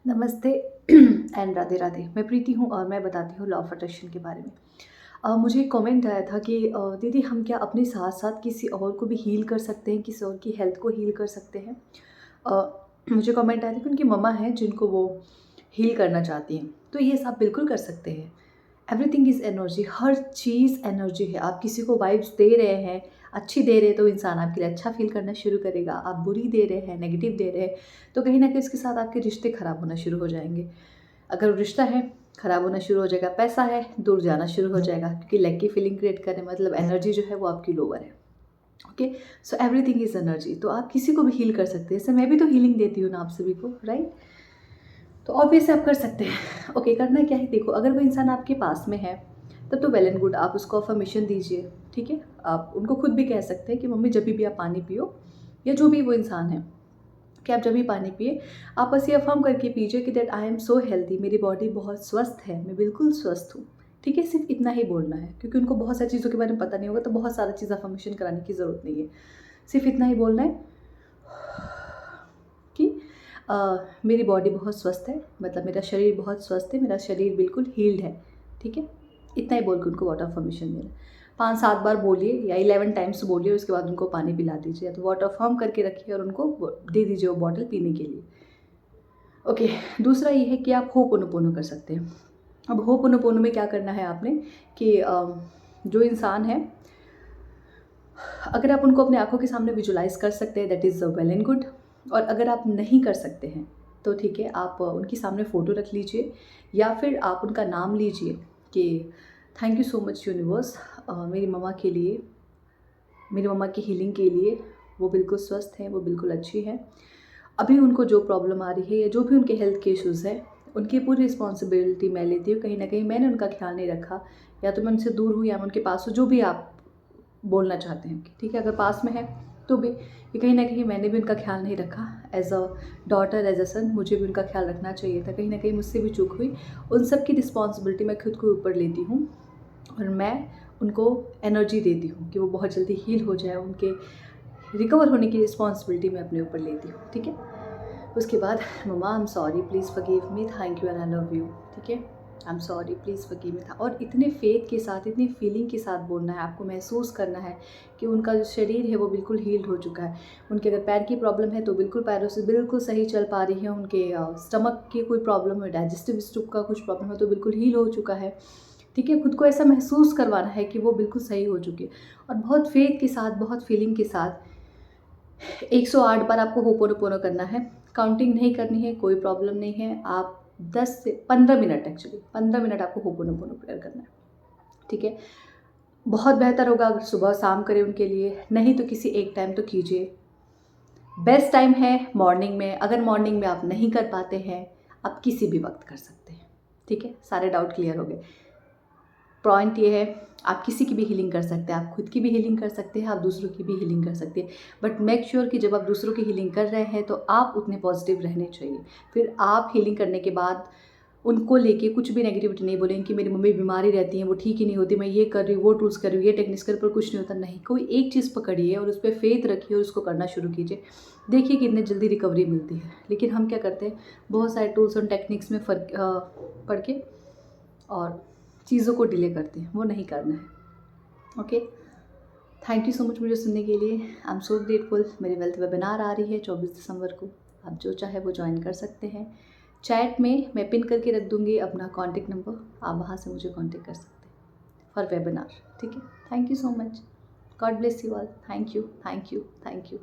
नमस्ते एंड राधे राधे। मैं प्रीति हूँ और मैं बताती हूँ लॉ ऑफ अट्रैक्शन के बारे में। मुझे एक कमेंट आया था कि दीदी हम क्या अपने साथ साथ किसी और को भी हील कर सकते हैं, किसी और की हेल्थ को हील कर सकते हैं। मुझे कमेंट आया था कि उनकी मम्मा हैं जिनको वो हील करना चाहती हैं, तो ये सब बिल्कुल कर सकते हैं। Everything is energy, her cheese energy है। आप किसी को वाइब्स दे रहे हैं, अच्छी दे रहे हैं तो इंसान आपके लिए अच्छा फील करना शुरू करेगा। आप बुरी दे रहे हैं, नेगेटिव दे रहे हैं, तो कहीं ना कहीं उसके साथ आपके रिश्ते ख़राब होना शुरू हो जाएंगे। अगर रिश्ता है, ख़राब होना शुरू हो जाएगा। पैसा है, दूर जाना शुरू हो जाएगा, क्योंकि लैक की फीलिंग क्रिएट करें मतलब एनर्जी जो है वो आपकी लोअर है। Okay, so everything is energy. तो आप किसी को भी हील कर सकते हैं। जैसे मैं भी तो हीलिंग देती हूँ ना आप सभी को, राइट? तो ऑब्वियसली आप कर सकते हैं। ओके, करना क्या है, देखो, अगर वो इंसान आपके पास में है तब तो वेल एंड गुड, आप उसको अफर्मेशन दीजिए। ठीक है, आप उनको खुद भी कह सकते हैं कि मम्मी जब भी आप पानी पियो, या जो भी वो इंसान है, कि आप जब भी पानी पिए आप बस ये अफर्म करके पीजिए कि that I am so healthy, मेरी बॉडी बहुत स्वस्थ है, मैं बिल्कुल स्वस्थ हूँ। ठीक है, सिर्फ इतना ही बोलना है, क्योंकि उनको बहुत सारी चीज़ों के बारे में पता नहीं होगा, तो बहुत सारा चीज़ अफर्मेशन कराने की ज़रूरत नहीं है। सिर्फ इतना ही बोलना है कि मेरी बॉडी बहुत स्वस्थ है, मतलब मेरा शरीर बहुत स्वस्थ है, मेरा शरीर बिल्कुल हील्ड है। ठीक है, इतना ही बोल के उनको वाटर फॉर्मेशन देना। 5-7 बार बोलिए या 11 टाइम्स बोलिए, उसके बाद उनको पानी पिला दीजिए, तो वाटर फॉर्म करके रखिए और उनको दे दीजिए वो बॉटल पीने के लिए। ओके, दूसरा ये है कि आप होपोनोपोनो कर सकते हैं। अब होपोनोपोनो में क्या करना है आपने कि जो इंसान है, अगर आप उनको अपने आंखों के सामने विजुलाइज कर सकते हैं that is well and good. और अगर आप नहीं कर सकते हैं तो ठीक है, आप उनके सामने फ़ोटो रख लीजिए, या फिर आप उनका नाम लीजिए कि thank you so much universe, मेरी मम्मा के लिए, मेरी मम्मा की हीलिंग के लिए। वो बिल्कुल स्वस्थ हैं, वो बिल्कुल अच्छी हैं। अभी उनको जो प्रॉब्लम आ रही है या जो भी उनके हेल्थ के इश्यूज़ हैं, उनकी पूरी रिस्पॉन्सिबिलिटी मैं लेती हूँ। कहीं ना कहीं मैंने उनका ख्याल नहीं रखा, या तो मैं उनसे दूर हूँ या मैं उनके पास हूँ, जो भी आप बोलना चाहते हैं। ठीक है, अगर पास में है तो भी, कि कहीं ना कहीं मैंने भी उनका ख्याल नहीं रखा। As a daughter, as a son, मुझे भी उनका ख्याल रखना चाहिए था। कहीं ना कहीं मुझसे भी चूक हुई। उन सब की रिस्पॉन्सिबिलिटी मैं खुद को ऊपर लेती हूँ, और मैं उनको एनर्जी देती हूँ कि वो बहुत जल्दी हील हो जाए। उनके रिकवर होने की रिस्पॉन्सिबिलिटी मैं अपने ऊपर लेती हूँ। ठीक है, उसके बाद mamma I am sorry, please forgive me, thank you and I love you. ठीक है, I am sorry, please forgive me था। और इतने फेथ के साथ, इतनी फीलिंग के साथ बोलना है। आपको महसूस करना है कि उनका जो शरीर है वो बिल्कुल हील्ड हो चुका है। उनके अगर पैर की प्रॉब्लम है तो बिल्कुल पैरों से बिल्कुल सही चल पा रही है। उनके स्टमक की कोई प्रॉब्लम है, डाइजेस्टिव सिस्टम का कुछ प्रॉब्लम है तो बिल्कुल हील हो चुका है। ठीक है, खुद को ऐसा महसूस करवाना है कि वो बिल्कुल सही हो चुकी है। और बहुत फेथ के साथ, बहुत फीलिंग के साथ 108 बार आपको होपोनोपोनो करना है। काउंटिंग नहीं करनी है, कोई प्रॉब्लम नहीं है। आप 10 से 15 मिनट, एक्चुअली 15 मिनट आपको होपोनोपोनो प्रेयर करना है। ठीक है, बहुत बेहतर होगा अगर सुबह शाम करें उनके लिए, नहीं तो किसी एक टाइम तो कीजिए। बेस्ट टाइम है मॉर्निंग में। अगर मॉर्निंग में आप नहीं कर पाते हैं, आप किसी भी वक्त कर सकते हैं। ठीक है, सारे डाउट क्लियर हो गए। पॉइंट ये है, आप किसी की भी हीलिंग कर सकते हैं, आप खुद की भी हीलिंग कर सकते हैं, आप दूसरों की भी हीलिंग कर सकते हैं। बट मेक श्योर कि जब आप दूसरों की हीलिंग कर रहे हैं तो आप उतने पॉजिटिव रहने चाहिए। फिर आप हीलिंग करने के बाद उनको लेके कुछ भी नेगेटिविटी नहीं बोलेंगे कि मेरी मम्मी बीमारी रहती है, वो ठीक ही नहीं होती, मैं ये कर रही हूँ, वो टूल्स कर रही हूँ, ये टेक्निक्स कर, पर कुछ नहीं होता। नहीं, कोई एक चीज़ पकड़िए और उस पर फेथ रखिए और उसको करना शुरू कीजिए। देखिए कितनी जल्दी रिकवरी मिलती है। लेकिन हम क्या करते हैं, बहुत सारे टूल्स और टेक्निक्स में फ़र्क पढ़ के और चीज़ों को डिले करते हैं, वो नहीं करना है। Okay, thank you so much मुझे सुनने के लिए। I am so grateful. मेरी वेल्थ वेबिनार आ रही है 24 दिसंबर को, आप जो चाहे वो ज्वाइन कर सकते हैं। चैट में मैं पिन करके रख दूँगी अपना कॉन्टेक्ट नंबर, आप वहाँ से मुझे कॉन्टेक्ट कर सकते हैं फॉर वेबिनार। ठीक है, thank you so much, God bless you all. Thank you, thank you, thank you.